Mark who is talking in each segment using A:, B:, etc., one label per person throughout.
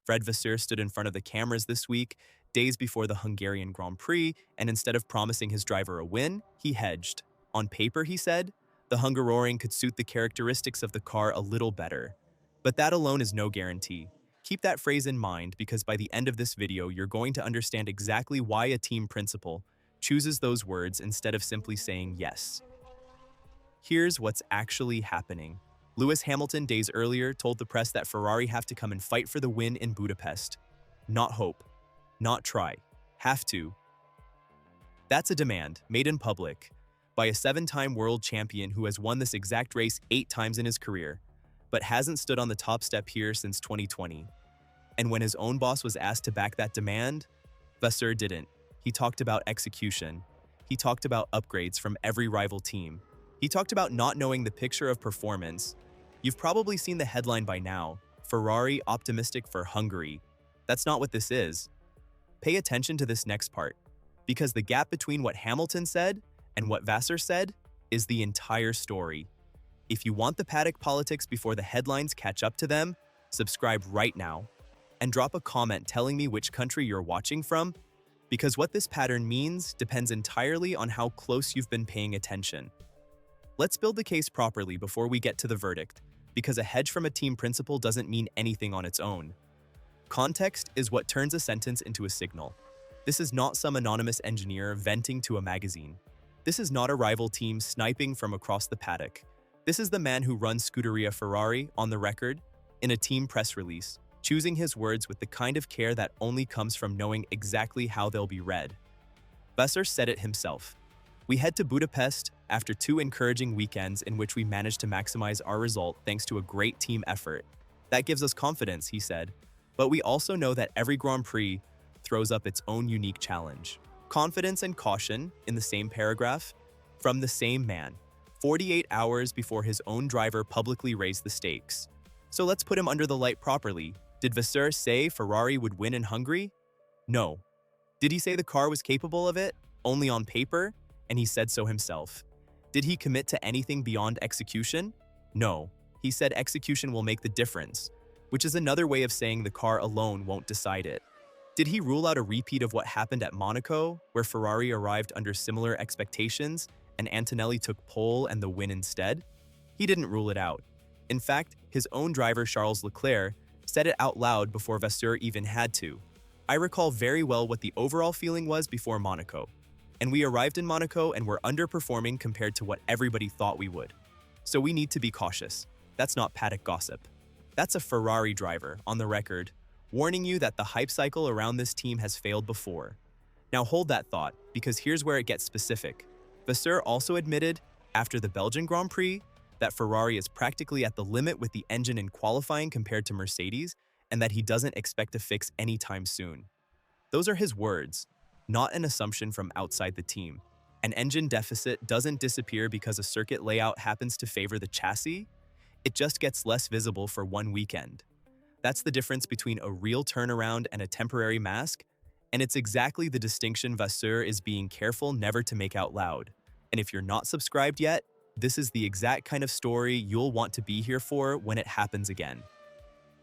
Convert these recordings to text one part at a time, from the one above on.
A: Fred Vasseur stood in front of the cameras this week, days before the Hungarian Grand Prix, and instead of promising his driver a win, he hedged. On paper, he said, the Hungaroring could suit the characteristics of the car a little better. But that alone is no guarantee. Keep that phrase in mind because by the end of this video, you're going to understand exactly why a team principal chooses those words instead of simply saying yes. Here's what's actually happening. Lewis Hamilton days earlier told the press that Ferrari have to come and fight for the win in Budapest. Not hope, not try, have to. That's a demand made in public by a 7-time world champion who has won this exact race 8 times in his career, but hasn't stood on the top step here since 2020. And when his own boss was asked to back that demand, Vasseur didn't. He talked about execution. He talked about upgrades from every rival team. He talked about not knowing the picture of performance. You've probably seen the headline by now, Ferrari optimistic for Hungary. That's not what this is. Pay attention to this next part, because the gap between what Hamilton said and what Vasseur said is the entire story. If you want the paddock politics before the headlines catch up to them, subscribe right now and drop a comment telling me which country you're watching from, because what this pattern means depends entirely on how close you've been paying attention. Let's build the case properly before we get to the verdict, because a hedge from a team principal doesn't mean anything on its own. Context is what turns a sentence into a signal. This is not some anonymous engineer venting to a magazine. This is not a rival team sniping from across the paddock. This is the man who runs Scuderia Ferrari on the record, in a team press release, choosing his words with the kind of care that only comes from knowing exactly how they'll be read. Vasseur said it himself. We head to Budapest after 2 encouraging weekends in which we managed to maximize our result thanks to a great team effort. That gives us confidence, he said, but we also know that every Grand Prix throws up its own unique challenge. Confidence and caution in the same paragraph from the same man, 48 hours before his own driver publicly raised the stakes. So let's put him under the light properly. Did Vasseur say Ferrari would win in Hungary? No. Did he say the car was capable of it? Only on paper? And he said so himself. Did he commit to anything beyond execution? No. He said execution will make the difference, which is another way of saying the car alone won't decide it. Did he rule out a repeat of what happened at Monaco, where Ferrari arrived under similar expectations and Antonelli took pole and the win instead? He didn't rule it out. In fact, his own driver Charles Leclerc said it out loud before Vasseur even had to. I recall very well what the overall feeling was before Monaco. And we arrived in Monaco and were underperforming compared to what everybody thought we would. So we need to be cautious. That's not paddock gossip. That's a Ferrari driver, on the record, warning you that the hype cycle around this team has failed before. Now hold that thought, because here's where it gets specific. Vasseur also admitted, after the Belgian Grand Prix, that Ferrari is practically at the limit with the engine in qualifying compared to Mercedes, and that he doesn't expect to fix anytime soon. Those are his words, not an assumption from outside the team. An engine deficit doesn't disappear because a circuit layout happens to favor the chassis. It just gets less visible for one weekend. That's the difference between a real turnaround and a temporary mask, and it's exactly the distinction Vasseur is being careful never to make out loud. And if you're not subscribed yet, this is the exact kind of story you'll want to be here for when it happens again.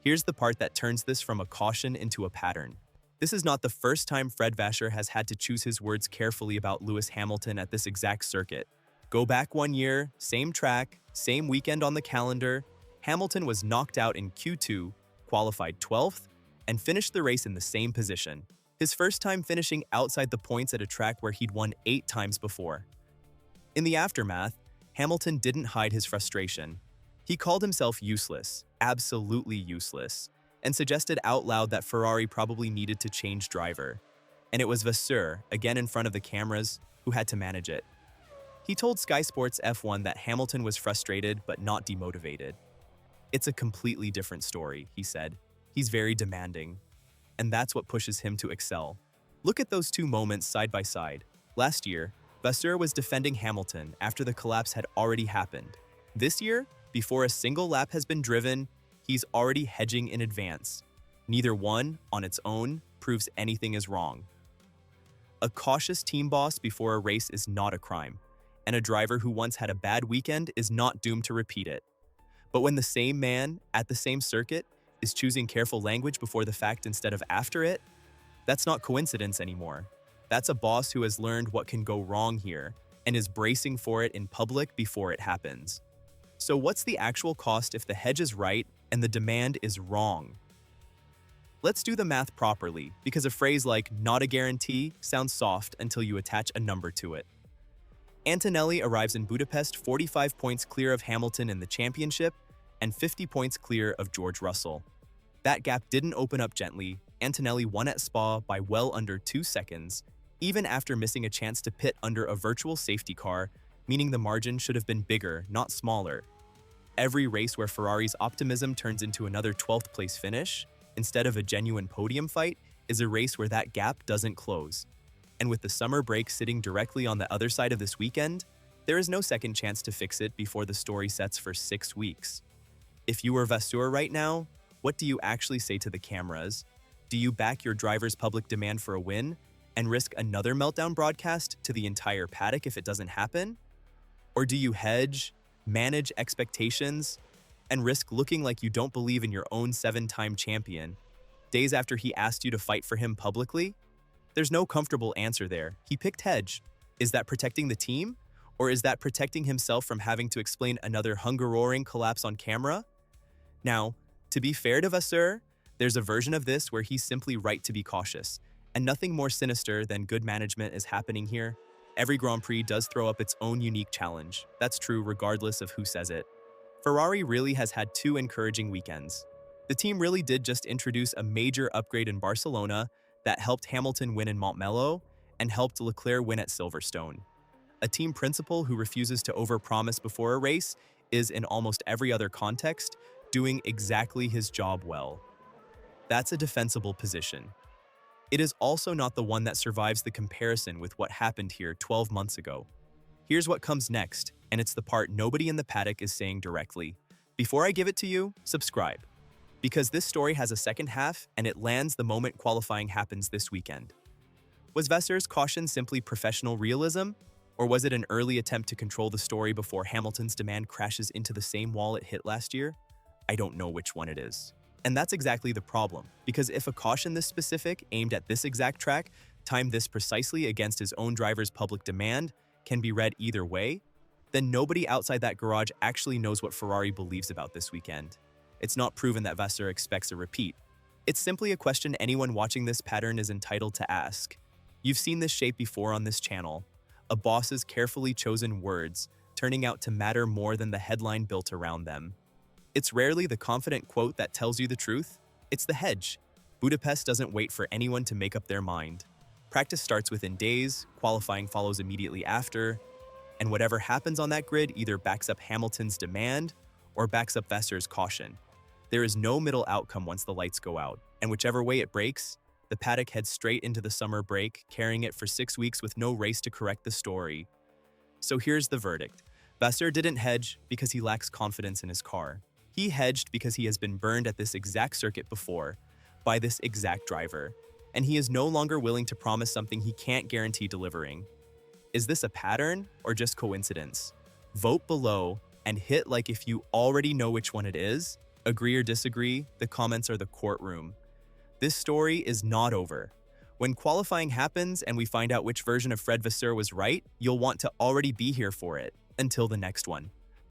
A: Here's the part that turns this from a caution into a pattern. This is not the first time Fred Vasseur has had to choose his words carefully about Lewis Hamilton at this exact circuit. Go back 1 year, same track, same weekend on the calendar, Hamilton was knocked out in Q2, qualified 12th, and finished the race in the same position. His first time finishing outside the points at a track where he'd won 8 times before. In the aftermath, Hamilton didn't hide his frustration. He called himself useless, absolutely useless, and suggested out loud that Ferrari probably needed to change driver. And it was Vasseur, again in front of the cameras, who had to manage it. He told Sky Sports F1 that Hamilton was frustrated but not demotivated. It's a completely different story, he said. He's very demanding. And that's what pushes him to excel. Look at those 2 moments side by side. Last year, Vasseur was defending Hamilton after the collapse had already happened. This year, before a single lap has been driven, he's already hedging in advance. Neither one, on its own, proves anything is wrong. A cautious team boss before a race is not a crime, and a driver who once had a bad weekend is not doomed to repeat it. But when the same man, at the same circuit, Is choosing careful language before the fact instead of after it? That's not coincidence anymore. That's a boss who has learned what can go wrong here and is bracing for it in public before it happens. So what's the actual cost if the hedge is right and the demand is wrong? Let's do the math properly, because a phrase like "not a guarantee" sounds soft until you attach a number to it. Antonelli arrives in Budapest 45 points clear of Hamilton in the championship and 50 points clear of George Russell. That gap didn't open up gently. Antonelli won at Spa by well under 2 seconds, even after missing a chance to pit under a virtual safety car, meaning the margin should have been bigger, not smaller. Every race where Ferrari's optimism turns into another 12th place finish, instead of a genuine podium fight, is a race where that gap doesn't close. And with the summer break sitting directly on the other side of this weekend, there is no second chance to fix it before the story sets for 6 weeks. If you were Vasseur right now, what do you actually say to the cameras? Do you back your driver's public demand for a win and risk another meltdown broadcast to the entire paddock if it doesn't happen? Or do you hedge, manage expectations, and risk looking like you don't believe in your own 7-time champion days after he asked you to fight for him publicly? There's no comfortable answer there. He picked hedge. Is that protecting the team? Or is that protecting himself from having to explain another Hungaroring collapse on camera? Now, to be fair to Vasseur, there's a version of this where he's simply right to be cautious, and nothing more sinister than good management is happening here. Every Grand Prix does throw up its own unique challenge. That's true regardless of who says it. Ferrari really has had 2 encouraging weekends. The team really did just introduce a major upgrade in Barcelona that helped Hamilton win in Montmello and helped Leclerc win at Silverstone. A team principal who refuses to overpromise before a race is, in almost every other context, doing exactly his job well. That's a defensible position. It is also not the one that survives the comparison with what happened here 12 months ago. Here's what comes next, and it's the part nobody in the paddock is saying directly. Before I give it to you, subscribe. Because this story has a second half, and it lands the moment qualifying happens this weekend. Was Vasseur's caution simply professional realism? Or was it an early attempt to control the story before Hamilton's demand crashes into the same wall it hit last year? I don't know which one it is. And that's exactly the problem, because if a caution this specific, aimed at this exact track, timed this precisely against his own driver's public demand, can be read either way, then nobody outside that garage actually knows what Ferrari believes about this weekend. It's not proven that Vasseur expects a repeat. It's simply a question anyone watching this pattern is entitled to ask. You've seen this shape before on this channel, a boss's carefully chosen words turning out to matter more than the headline built around them. It's rarely the confident quote that tells you the truth, it's the hedge. Budapest doesn't wait for anyone to make up their mind. Practice starts within days, qualifying follows immediately after, and whatever happens on that grid either backs up Hamilton's demand or backs up Vasseur's caution. There is no middle outcome once the lights go out, and whichever way it breaks, the paddock heads straight into the summer break, carrying it for 6 weeks with no race to correct the story. So here's the verdict. Vasseur didn't hedge because he lacks confidence in his car. He hedged because he has been burned at this exact circuit before, by this exact driver, and he is no longer willing to promise something he can't guarantee delivering. Is this a pattern or just coincidence? Vote below and hit like if you already know which one it is. Agree or disagree, the comments are the courtroom. This story is not over. When qualifying happens and we find out which version of Fred Vasseur was right, you'll want to already be here for it. Until the next one.